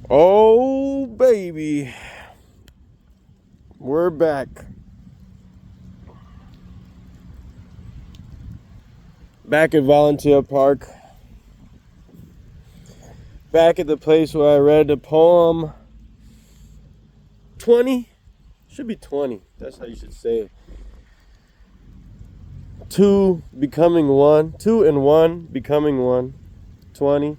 Oh, baby. We're back. Back at Volunteer Park. Back at the place where I read the poem 20. Should be 20. That's how you should say it. 2 becoming 1. 2 and 1 becoming 1. 20.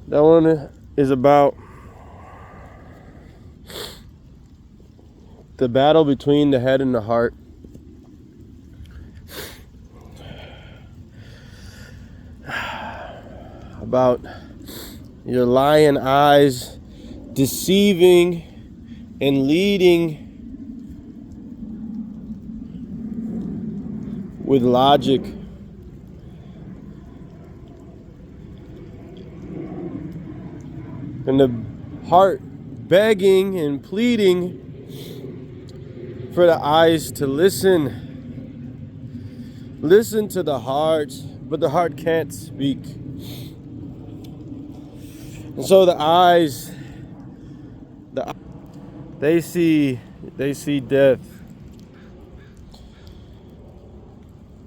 That one is about the battle between the head and the heart. About your lion eyes deceiving and leading with logic. And the heart begging and pleading for the eyes to listen. Listen to the heart, but the heart can't speak. And so the eyes, they see death.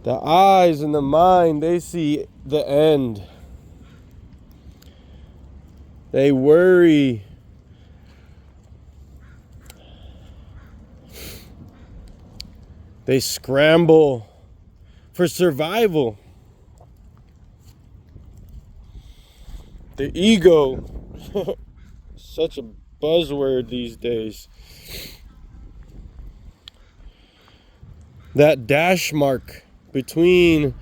The eyes and the mind, they see the end. They worry. They scramble for survival. The ego, such a buzzword these days. That dash mark between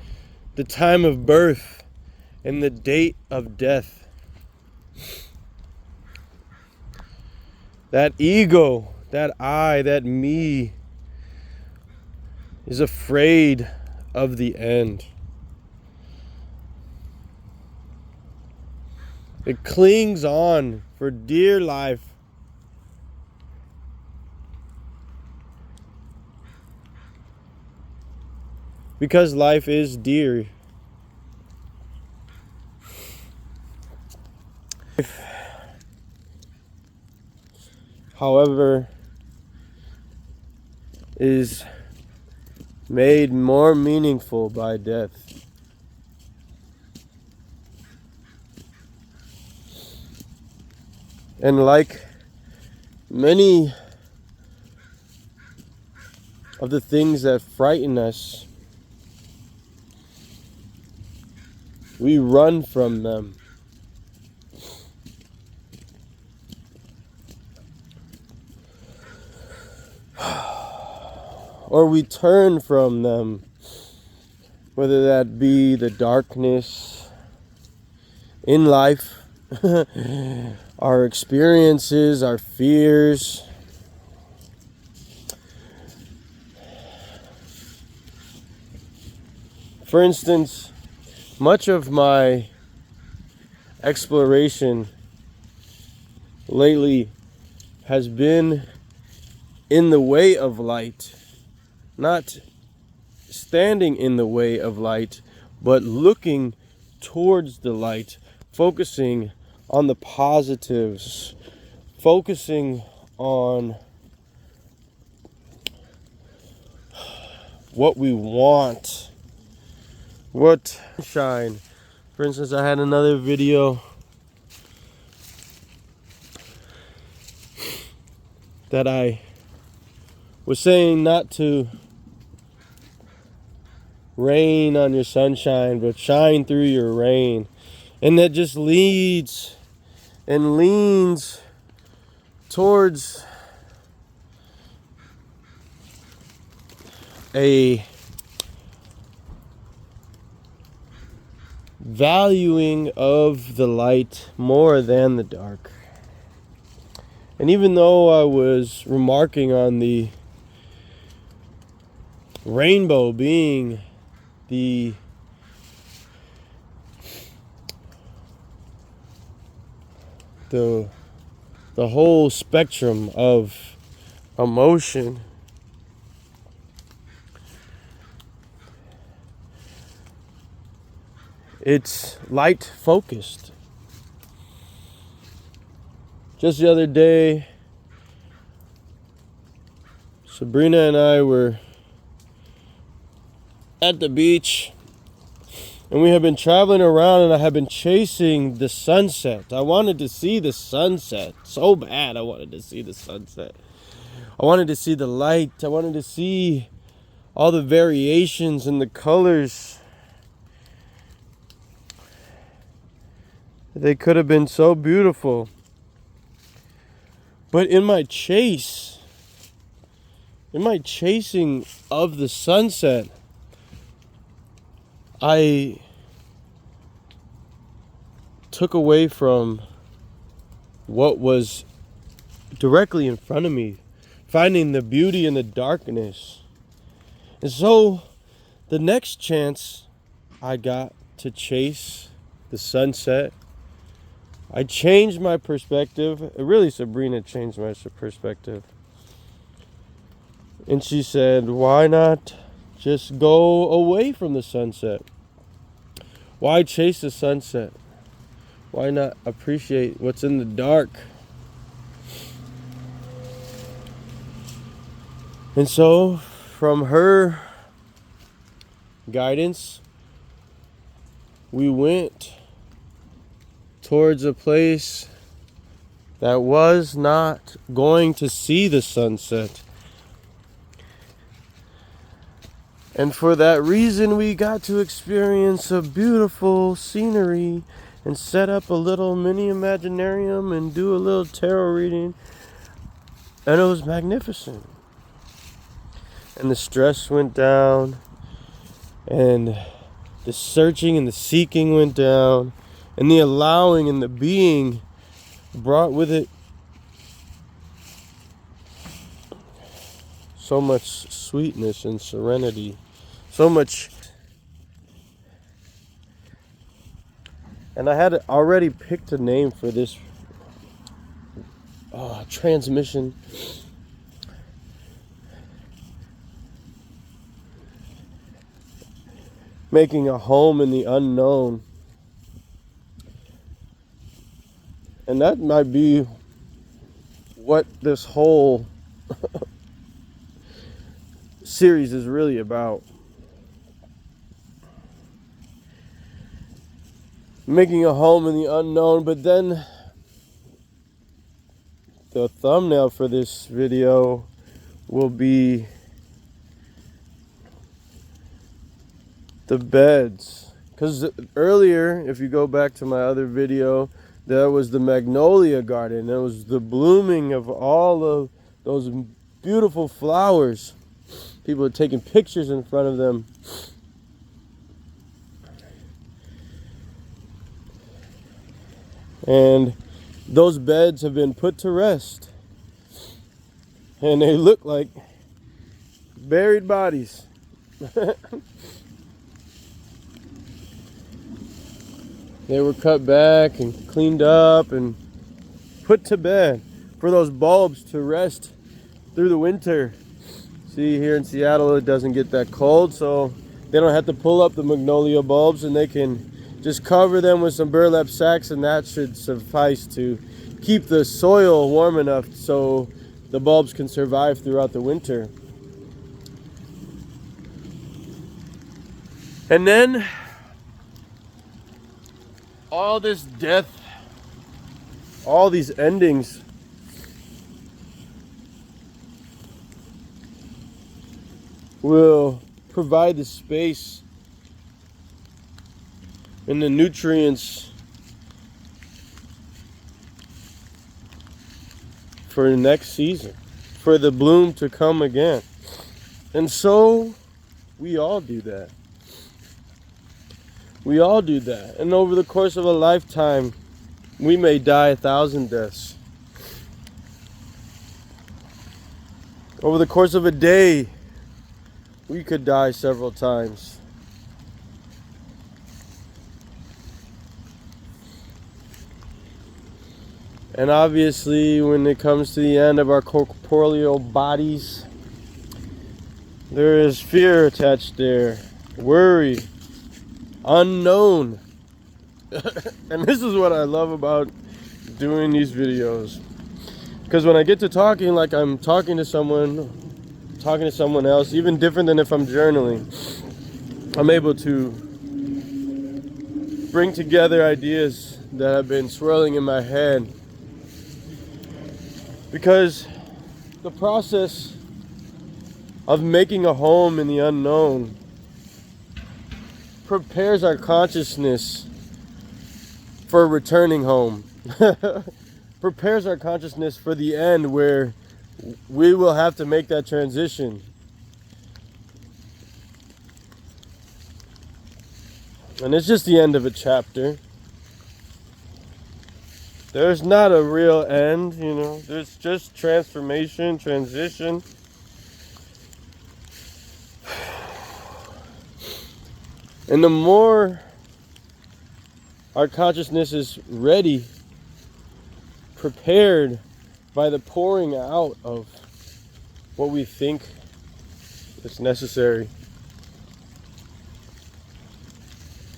the time of birth and the date of death. That ego, that I, that me, is afraid of the end. It clings on for dear life. Because life is dear. However, is made more meaningful by death. And like many of the things that frighten us, we run from them. Or we turn from them, whether that be the darkness in life, our experiences, our fears. For instance, much of my exploration lately has been in the way of light. Not standing in the way of light, but looking towards the light, focusing on the positives, focusing on what we want, what shine. For instance, I had another video that I was saying not to rain on your sunshine, but shine through your rain. And that just leads and leans towards a valuing of the light more than the dark. And even though I was remarking on the rainbow being the whole spectrum of emotion, It's light focused. Just the other day, Sabrina and I were at the beach, and we have been traveling around, and I have been chasing the sunset. I wanted to see the sunset so bad. I wanted to see the sunset. I wanted to see the light. I wanted to see all the variations and the colors. They could have been so beautiful. But in my chasing of the sunset, I took away from what was directly in front of me, finding the beauty in the darkness. And so the next chance I got to chase the sunset, I changed my perspective. Really, Sabrina changed my perspective. And she said, why not just go away from the sunset? Why chase the sunset? Why not appreciate what's in the dark? And so, from her guidance, we went towards a place that was not going to see the sunset. And for that reason, we got to experience a beautiful scenery and set up a little mini Imaginarium and do a little tarot reading. And it was magnificent. And the stress went down, and the searching and the seeking went down, and the allowing and the being brought with it so much sweetness and serenity, so much. And I had already picked a name for this transmission. Making a home in the unknown. And that might be what this whole series is really about. Making a home in the unknown. But then the thumbnail for this video will be the beds. Because earlier, if you go back to my other video, there was the magnolia garden. There was the blooming of all of those beautiful flowers. People are taking pictures in front of them. And those beds have been put to rest. And they look like buried bodies. They were cut back and cleaned up and put to bed for those bulbs to rest through the winter. See, here in Seattle, it doesn't get that cold, so they don't have to pull up the magnolia bulbs, and they can just cover them with some burlap sacks, and that should suffice to keep the soil warm enough so the bulbs can survive throughout the winter. And then all this death, all these endings, will provide the space and the nutrients for the next season, for the bloom to come again. And so we all do that. We all do that. And over the course of a lifetime, we may die 1,000 deaths. Over the course of a day, we could die several times. And obviously, when it comes to the end of our corporeal bodies, there is fear attached there, worry, unknown. And this is what I love about doing these videos. Because when I get to talking like I'm talking to someone else, even different than if I'm journaling, I'm able to bring together ideas that have been swirling in my head. Because the process of making a home in the unknown prepares our consciousness for returning home. Prepares our consciousness for the end, where we will have to make that transition. And it's just the end of a chapter. There's not a real end, you know. There's just transformation, transition. And the more our consciousness is ready, prepared by the pouring out of what we think is necessary,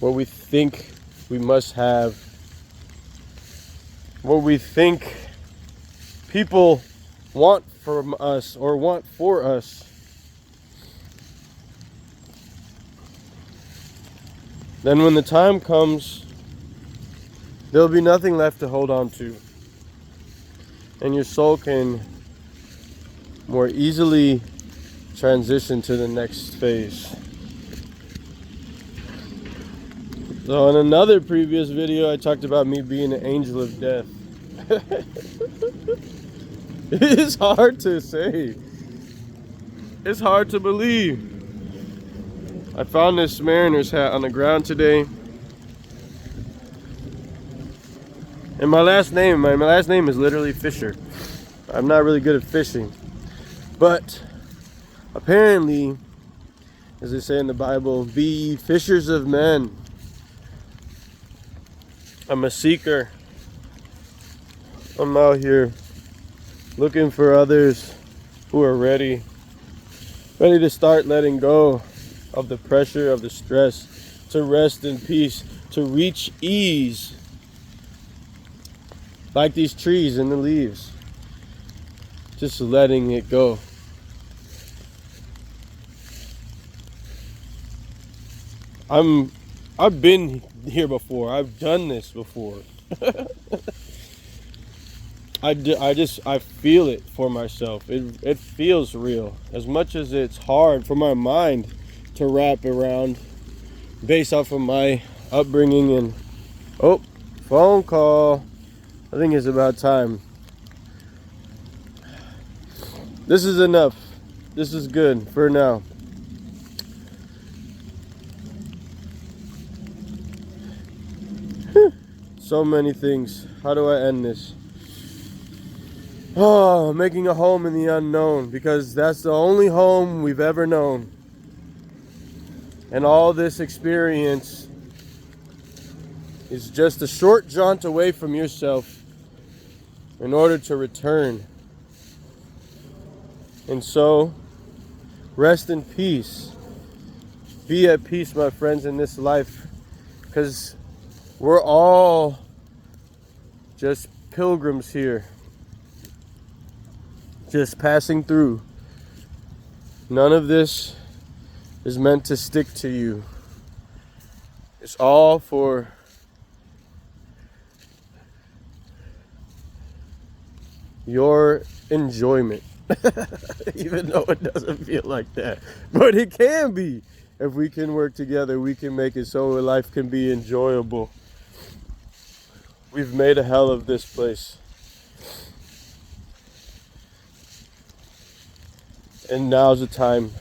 what we think we must have, what we think people want from us or want for us, then when the time comes, there'll be nothing left to hold on to. And your soul can more easily transition to the next phase. So in another previous video, I talked about me being an angel of death. It's hard to say. It's hard to believe. I found this Mariners hat on the ground today. And my last name is literally Fisher. I'm not really good at fishing. But apparently, as they say in the Bible, be ye fishers of men. I'm a seeker. I'm out here looking for others who are ready to start letting go of the pressure, of the stress, to rest in peace, to reach ease, like these trees and the leaves, just letting it go. I've been here before. I've done this before. I feel it for myself. It feels real. As much as it's hard for my mind to wrap around based off of my upbringing. And oh, phone call. I think it's about time. This is enough. This is good for now. So many things. How do I end this? Oh, making a home in the unknown, because that's the only home we've ever known. And all this experience is just a short jaunt away from yourself in order to return. And so, rest in peace. Be at peace, my friends, in this life, because we're all just pilgrims here, just passing through. None of this is meant to stick to you. It's all for your enjoyment. Even though it doesn't feel like that. But it can be. If we can work together, we can make it so life can be enjoyable. We've made a hell of this place. And now's the time